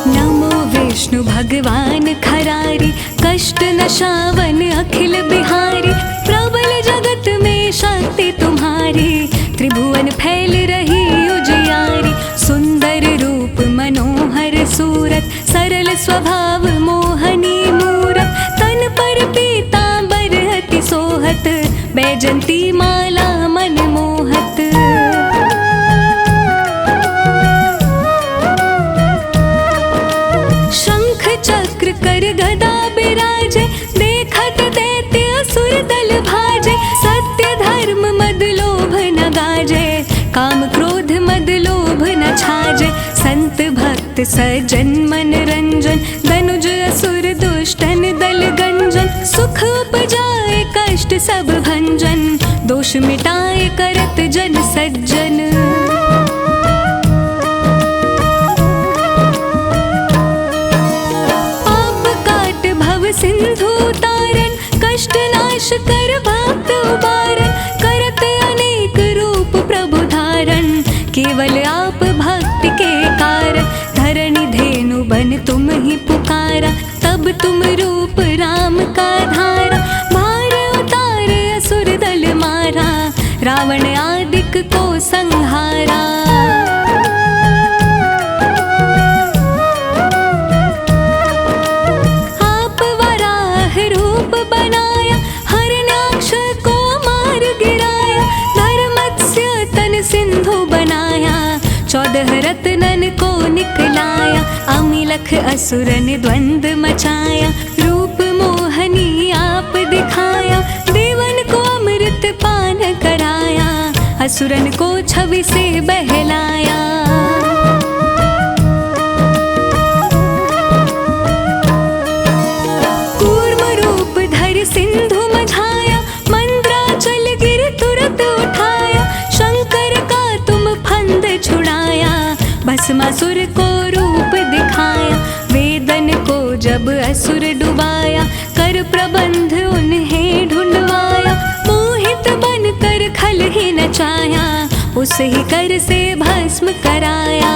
नमो विष्णु भगवान खरारी, कष्ट नशावन अखिल बिहारी। प्रबल जगत में शक्ति तुम्हारी, त्रिभुवन फैल रही उजियारी। सुंदर रूप मनोहर सूरत, सरल स्वभाव मोहनी मूरत। तन पर पीतांबर अति सोहत, बैजंती माला मन मोहत। शंख चक्र कर गदा बिराजे, देखत दैत्य असुर दल भाजे। सत्य धर्म मद लोभ न गाजे, काम क्रोध मद लोभ न छाजे। संत भक्त सज्जन मन रंजन, धनुज असुर दुष्टन दल गंजन। सुख उपजाए कष्ट सब भंजन, दोष मिटाए करत जन सज्जन। पाप काट भव सिंधु तारन, कष्ट नाश कर भक्त उबारन। करत अनेक रूप प्रभु धारण, केवल आप भक्ति के कारण। धरणी धेनु बन तुम ही पुकारा, तब तुम रूप राम का धारा। भार उतारे असुर दल मारा, रावण आदिक को संहारा। आप वराह रूप बनाया, हरणाक्ष को मार गिराया। धर्मत रत्नन को निकलाया, अमिलख असुरन द्वंद मचाया, रूप मोहनी आप दिखाया, देवन को अमृत पान कराया, असुरन को छवि से बहलाया। कूर्म रूप धर सिंधु मझाया, मंद्राचल गिर तुरत उठाया, शंकर का तुम फंद छुड़ाया, भस्मासुर को रूप दिखाया, वेदन को जब असुर डुबाया, कर प्रबंध उन्हें ढूंढवाया, मोहित बन कर खल ही नचाया, उस ही कर से भस्म कराया।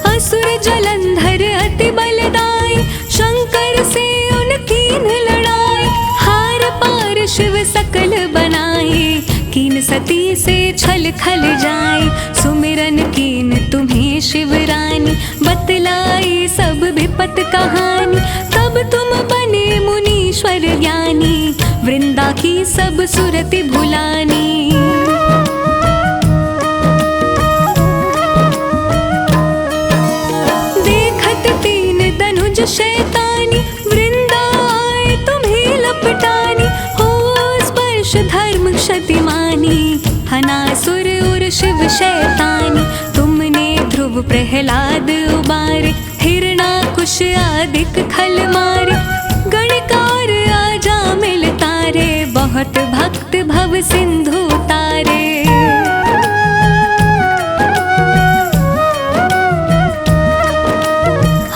असुर जलंधर अति बलदाई, शंकर से उनकी लड़ाई, हार पार शिव सकल बनाई, कीन सती से छल खल जाए, सुमिरन कीन तुम्हें शिवरानी, बतलाई सब विपत कहानी, तब तुम बने मुनीश्वर ज्ञानी, वृंदा की सब सुरति भुलानी। देखत तीन दनुज शैतानी, वृंदा आए तुम्हें लपटानी, हो स्पर्श धर्म क्षतिमानी, हनासुर उर शिव शैतानी, तुमने ध्रुव प्रहलाद उबारे, हिरणाकुश आदिक खल मारे, गणकार आजा मिल तारे, बहुत भक्त भव सिंधु तारे।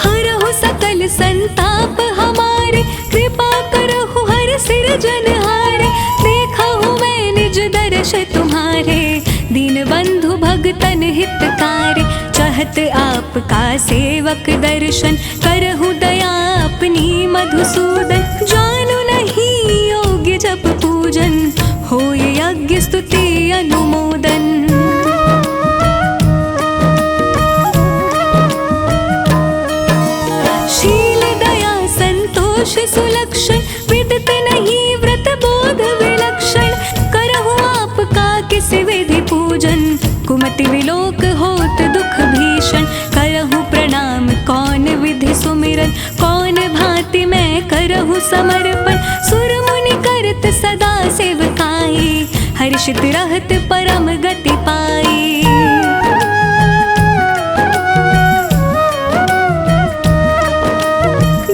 हरहु सकल संताप हमारे, कृपा करहु हर सिरजनहारे, देखा हूँ मैं निज दर्श तुम्हारे, दीन बंधु भगतन हितकारी, चाहत आपका सेवक दर्शन, करहु दया अपनी मधुसूदन, जानू नहीं योग्य जप पूजन, होय यज्ञ स्तुति अनुमोदन। शील दया संतोष सुलक्षण, विदित नहीं व्रत बोध विलक्षण, करहु आपका किस विधि पूजन, कुमति विलोक होत दुख भीषण, करहु प्रणाम कौन विधि सुमिरन, कौन भांति मैं करहु समर्पण, सुर मुनि करत सदा सेवकाई, हर्षित रहत परम गति पाई।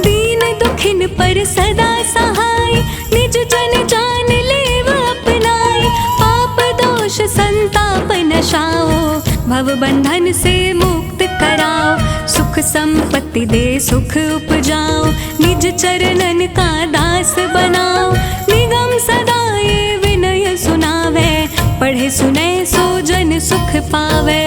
दीन दुखिन पर सदा सहाय, निज जन जान लेव अपनाई, पाप दोष संताप नशाओ, भव बंधन से मुक्त कराओ, सुख संपत्ति दे सुख उपजाओ, निज चरणन का दास बनाओ, निगम सदा ये विनय सुनावे, पढ़े सुने सो जन सुख पावे।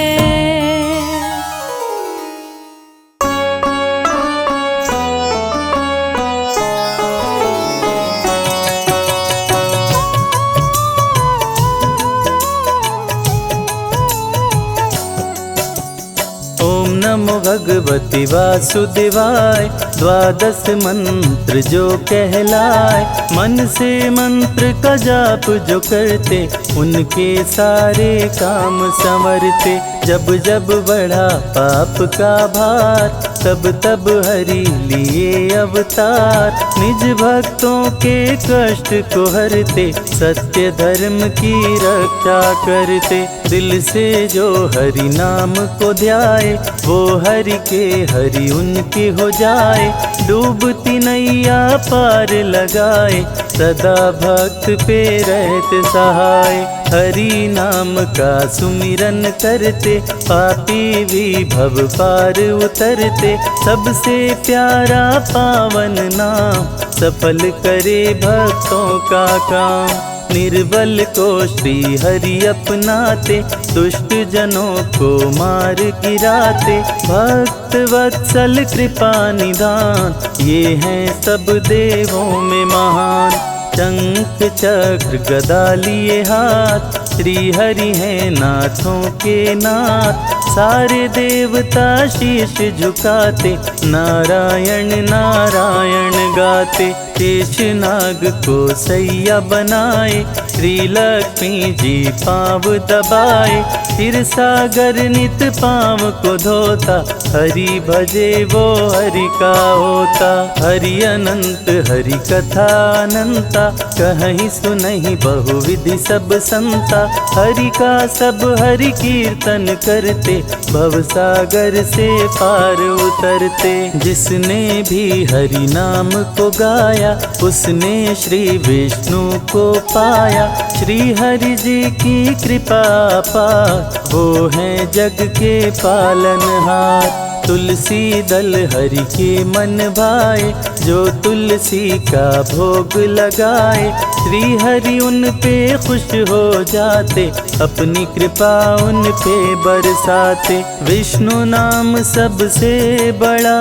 नमो भगवती वासुदेवाय, द्वादश मंत्र जो कहलाए, मन से मंत्र का जाप जो करते, उनके सारे काम संवरते, जब जब बढ़ा पाप का भार, तब तब हरि लिए अवतार, निज भक्तों के कष्ट को हरते, सत्य धर्म की रक्षा करते, दिल से जो हरि नाम को ध्याए, वो हरि के हरि उनके हो जाए, डूबती नैया पार लगाए, सदा भक्त पे रहते सहाय, हरि नाम का सुमिरन करते, पापी भी भव पार उतरते, सबसे प्यारा पावन नाम, सफल करे भक्तों का काम, निर्बल को श्री हरि अपनाते, दुष्ट जनों को मार गिराते, भक्त वत्सल कृपा निदान, ये हैं सब देवों में महान, शंख चक्र गदा लिए हाथ, श्री हरि हैं नाथों के नाथ, सारे देवता शीश झुकाते, नारायण नारायण गाते, शेषनाग को सैया बनाए, श्री लक्ष्मी जी पाँव दबाए। क्षीर सागर नित पाँव को धोता, हरि भजे वो हरि का होता। हरि अनंत हरि कथा अनंता, कहीं सुनहि बहुविधि सब संता। हरि का सब हरि कीर्तन करते, भव सागर से पार उतरते। जिसने भी हरि नाम को गाया, उसने श्री विष्णु को पाया। श्री हरि जी की कृपा पार, वो हैं जग के पालनहार। तुलसी दल हरि के मन भाए, जो तुलसी का भोग लगाए। श्री हरि उन पे खुश हो जाते, अपनी कृपा उन पे बरसाते। विष्णु नाम सबसे बड़ा,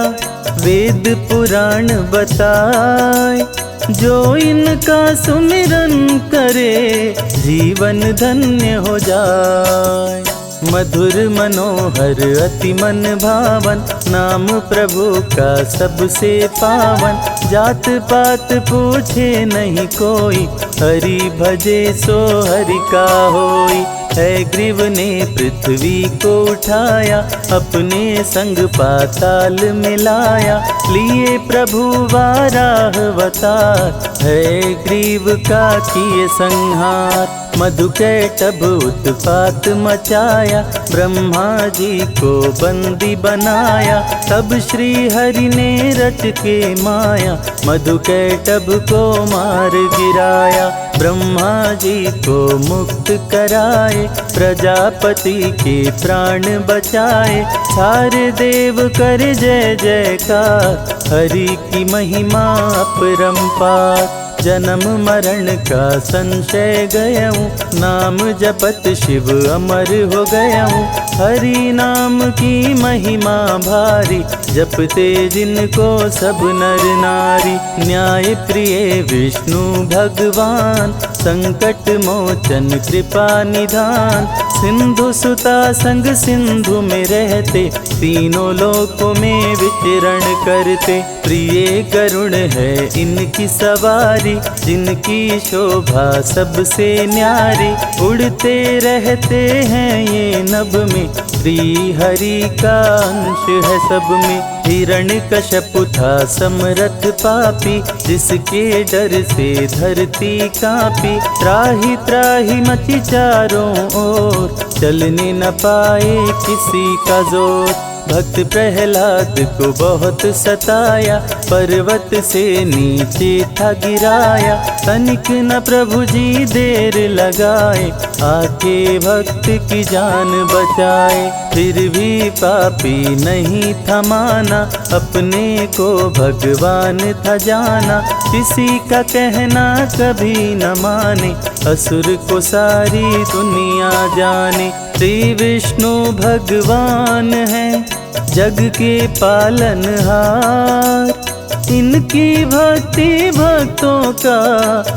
वेद पुराण बताए। जो इनका सुमिरन करे, जीवन धन्य हो जाए। मधुर मनोहर अति मन भावन, नाम प्रभु का सबसे पावन। जात पात पूछे नहीं कोई, हरि भजे सो हरि का होई। है ग्रीव ने पृथ्वी को उठाया, अपने संग पाताल मिलाया। लिए प्रभु वाराह अवतार, है ग्रीव का किए संहार। मधुकैटभ उत्पात मचाया, ब्रह्मा जी को बंदी बनाया। तब श्री हरि ने रच के माया, मधुकैटभ को मार गिराया। ब्रह्मा जी को मुक्त कराए, प्रजापति के प्राण बचाए। सारे देव कर जय जयकार, हरि की महिमा अपरंपार। जन्म मरण का संशय गयऊँ, नाम जपत शिव अमर हो गयऊँ। हरि नाम की महिमा भारी, जपते जिनको सब नर नारी। न्याय प्रिय विष्णु भगवान, संकट मोचन कृपा निधान। सिंधु सुता संग सिंधु में रहते, तीनों लोकों में विचरण करते। प्रिय गरुड़ है इनकी सवारी, जिनकी शोभा सबसे न्यारी। उड़ते रहते हैं ये नभ में, श्री हरि का अंश है सब में। हिरण्यकश्यप था समरथ पापी, जिसके डर से धरती कांपी। त्राहि त्राहि मची चारों ओर, चलने न पाए किसी का जोर। भक्त प्रहलाद को बहुत सताया, पर्वत से नीचे था गिराया। तनिक न प्रभु जी देर लगाए, आके भक्त की जान बचाए। फिर भी पापी नहीं था माना, अपने को भगवान था जाना। किसी का कहना कभी न माने, असुर को सारी दुनिया जाने। श्री विष्णु भगवान है जग के पालनहार, इनकी भक्ति भक्तों का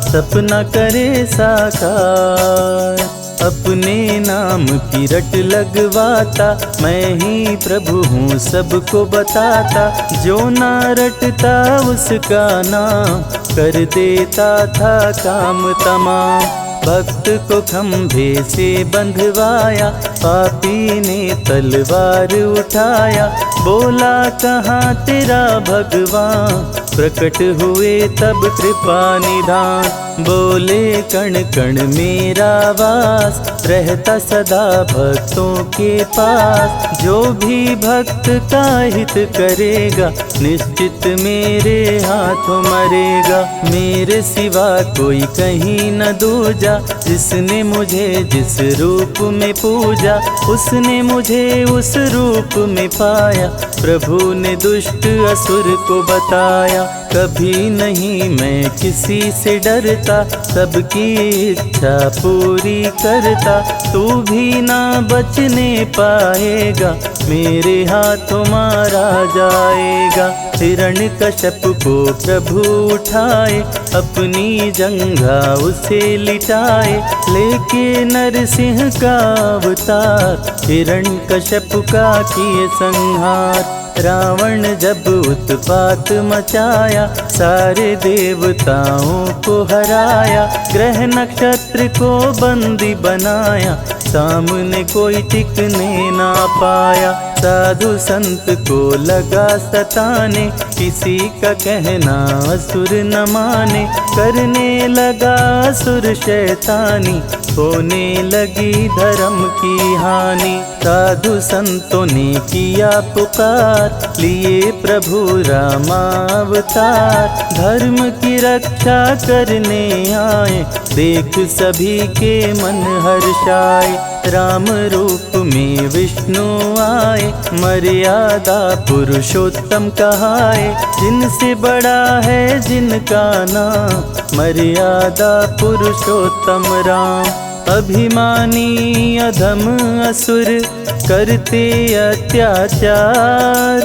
सपना करे साकार। अपने नाम की रट लगवाता, मैं ही प्रभु हूँ सबको बताता। जो ना रटता उसका नाम, कर देता था काम तमाम। भक्त को खंभे से बंधवाया, पापी ने तलवार उठाया। बोला कहाँ तेरा भगवान, प्रकट हुए तब कृपा निधान। बोले कण कण मेरा वास, रहता सदा भक्तों के पास। जो भी भक्त का हित करेगा, निश्चित मेरे हाथों मरेगा। मेरे सिवा कोई कहीं न दूजा, जिसने मुझे जिस रूप में पूजा, उसने मुझे उस रूप में पाया। प्रभु ने दुष्ट असुर को बताया, कभी नहीं मैं किसी से डरता। सबकी इच्छा पूरी करता, तू भी ना बचने पाएगा। मेरे हाथों मारा जाएगा। हिरण्यकश्यप को प्रभु उठाए, अपनी जंघा उसे लिटाए, लेके नरसिंह का अवतार, हिरण्यकश्यप का किए संहार। रावण जब उत्पात मचाया, सारे देवताओं को हराया, ग्रह नक्षत्र को बंदी बनाया, सामने कोई टिकने ना पाया। साधु संत को लगा सताने, किसी का कहना असुर न माने, करने लगा असुर शैतानी, होने लगी धर्म की हानि। साधु संतों ने किया पुकार, लिए प्रभु रामावतार, धर्म की रक्षा करने आए, देख सभी के मन हर्षाए। राम रूप में विष्णु आए, मर्यादा पुरुषोत्तम कहाए, जिनसे बड़ा है जिनका नाम, मर्यादा पुरुषोत्तम राम। अभिमानी अधम असुर करते अत्याचार,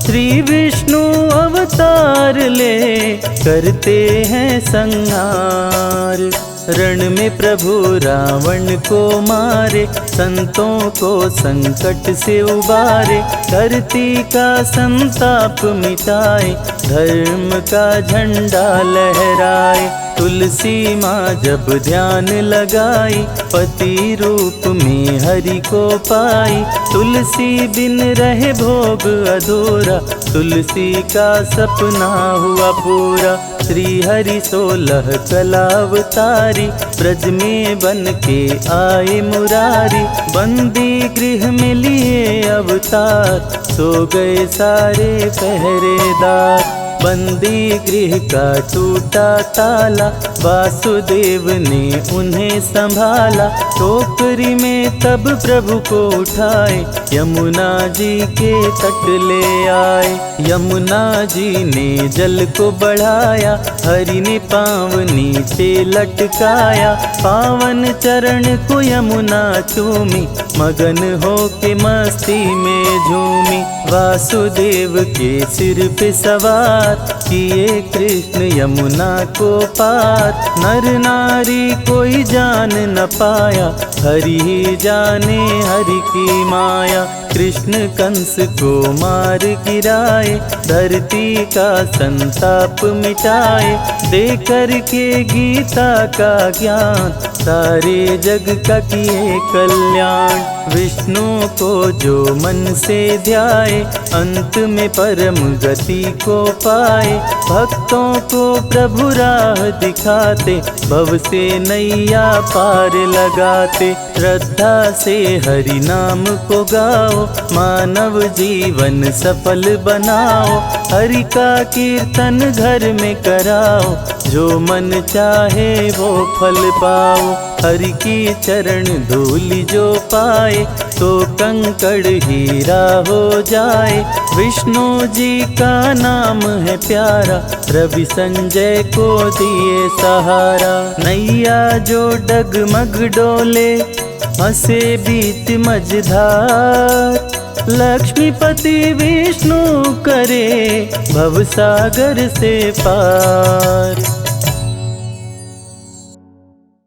श्री विष्णु अवतार ले करते हैं संहार। रण में प्रभु रावण को मारे, संतों को संकट से उबारे, धरती का संताप मिटाए, धर्म का झंडा लहराए। तुलसी माँ जब ध्यान लगाई, पति रूप में हरि को पाई, तुलसी बिन रहे भोग अधूरा, तुलसी का सपना हुआ पूरा। श्री हरि 16 कला अवतारी, ब्रज में बन के आए मुरारी, बंदी गृह में लिए अवतार, सो गए सारे पहरेदार। बंदी गृह का टूटा ताला, वासुदेव ने उन्हें संभाला, टोकरी में तब प्रभु को उठाए, यमुना जी के तट ले आए। यमुना जी ने जल को बढ़ाया, हरि ने पाँव नीचे लटकाया, पावन चरण को यमुना चूमी, मगन हो के मस्ती में झूमी। वासुदेव के सिर पे सवार, किए कृष्ण यमुना को पार, नर नारी कोई जान न पाया, हरि ही जाने हरि की माया। कृष्ण कंस को मार गिराए, धरती का संताप मिटाए, दे कर के गीता का ज्ञान, सारे जग का किए कल्याण। विष्णु को जो मन से ध्याए, अंत में परम गति को पाए, भक्तों को प्रभु राह दिखाते, भव से नैया पार लगाते। श्रद्धा से हरि नाम को गाओ, मानव जीवन सफल बनाओ, हरि का कीर्तन घर में कराओ, जो मन चाहे वो फल पाओ। हरि की चरण धूलि जो पाए, तो कंकड़ हीरा हो जाए। विष्णु जी का नाम है प्यारा, रवि संजय को दिए सहारा। नैया जो डगमग डोले, हंसे बीच मझधार, लक्ष्मीपति विष्णु करे भवसागर से पार।